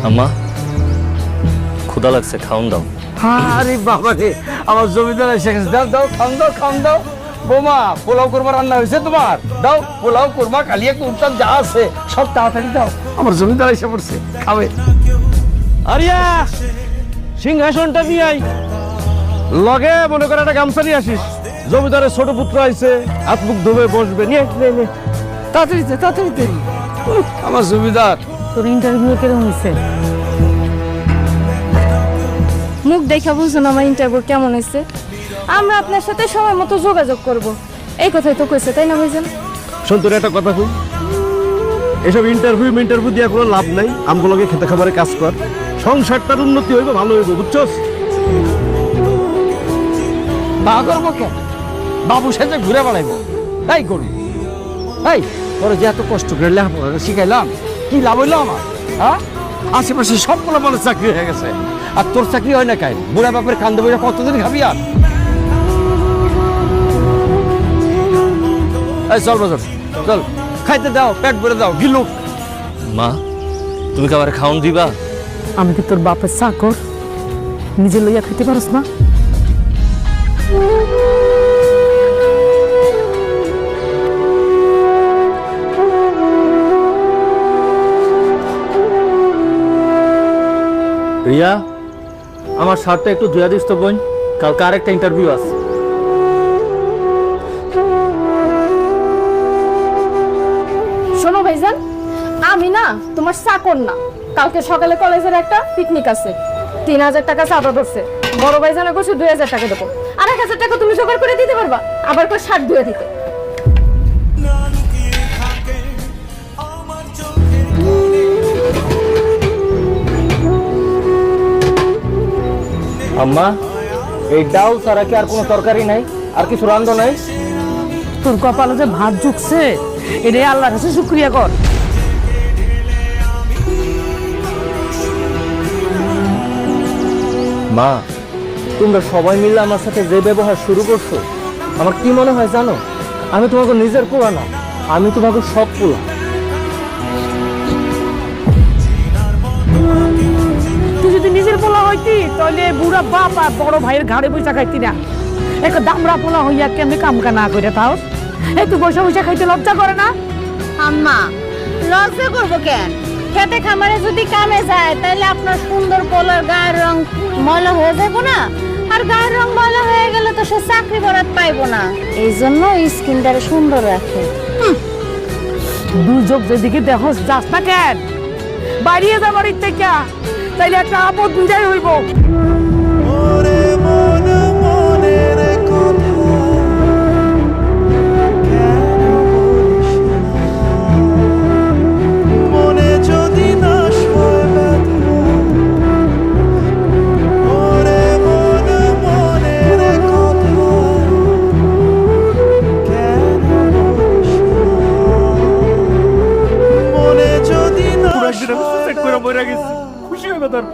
আম্মা ক্ষুধা লাগছে, খাওন দাও। আরে বাবা রে, আমার জমিদার এসে গেছে। দাও দাও, খাওন দাও। বোমা, পোলাও কোরমা রান্না হয়েছে তোমার? দাও, পোলাও কোরমা কালিয়া কুরতাম যা আছে সব তাড়াতাড়ি দাও। আমার জমিদার এসে পড়ছে, খাবে। আরিয়া, সিংহাসনটা নিয়ে আই। লগে মনে করে একটা গামছা নিয়ে আসিস। জমিদারের ছোট পুত্র আইছে, হাত মুখ ধুবে বসবে। নিয়ে নে। তাড়াতাড়ি। আমার জমিদার। তোর ইন্টারভিউ কেমন হয়েছে? মুখ দেখা বুঝুন আমার ইন্টারভিউ কেমন হয়েছে। আমরা আপনার সাথে সময় মতো যোগাযোগ করব, এই কথাই তো কইছে, তাই না ভাইজান? শোন, তোর একটা কথা কই, এসব ইন্টারভিউ দিয়ে কোনো লাভ নাই। আমগুলোকে খেতে খাবারে কাজ কর, সংসারটার উন্নতি হইবে, ভালো হইব, বুঝছস? বা করবো কেন? বাবু সাথে ঘুরে বেড়াইবো, তাই করি। এই তোরা যে এত কষ্ট করে লেখাপড়া শিখাইলাম, কি লাভ হইলো আমার? হ্যাঁ, আশেপাশে সবগুলো মানুষ চাকরি হয়ে গেছে, আর তোর চাকরি হয় না কেন? বুড়া বাপের কান্দে বইরা কতদিন খাবি আর? এই চল বাজার, চল খাইতে দাও, পেট ভরে দাও, গিলুক। মা, তুমি কি আবার খাওন দিবা? আমি কি তোর বাপের চাকর? নিজে লইয়া খেতে পারস না? রিয়া, আমার শার্টটা একটু ধুয়া দিস তো বোন, কালকে আরেকটা ইন্টারভিউ আছে। শোনো ভাইজান, আমি না তোমার চাকর না। কালকে সকালে কলেজের একটা পিকনিক আছে, 3000 টাকা চাঁদা ধরছে। বড় ভাইজানে কইছে 2000 টাকা দেবো, আর 1000 টাকা তুমি জোগাড় করে দিতে পারবা? আবার কই শার্ট ধুয়ে দিতে। আম্মা, এই ডাল ছাড়া কি আর কোনো তরকারি নাই? আর কিছু রান্ধ নাই? তোর কপালে যে ভাত ঝুকছে, এটাই আল্লাহর কাছে শুকরিয়া কর। মা, তোমরা সবাই মিলে আমার সাথে যে ব্যবহার শুরু করছো, আমার কি মনে হয় জানো? আমি তোমাকে নিজের পোলা না, আমি তোমাকে সব পোলা। তুই যদি নিজের পোলা হইতি, তাহলে বুড়া বাপ আর বড় ভাইয়ের ঘাড়ে বইসা খাইতি না। একটা দামড়া পোলা হইয়া কেমনি কামকা না করে তাও একটু বসে খাইতে লজ্জা করে না? আম্মা, লজ্জা করবো কেন? খেতে খামারে যদি কামে যায়, তাহলে আপনার সুন্দর পোলার গায়ের রং ময়লা হয়ে যাবো না? আর গায়ের রং ময়লা হয়ে গেলে তো সে চাকরি বরাত পাইবো না। এই জন্য স্কিনটারে সুন্দর রাখে। দুর্যোগ যেদিকে দেখোস যাস না কেন? বাড়িয়ে যা বাড়ির থেকে, তাইলে একটা আপদ বিদায় হইব। খুশি হবে তার।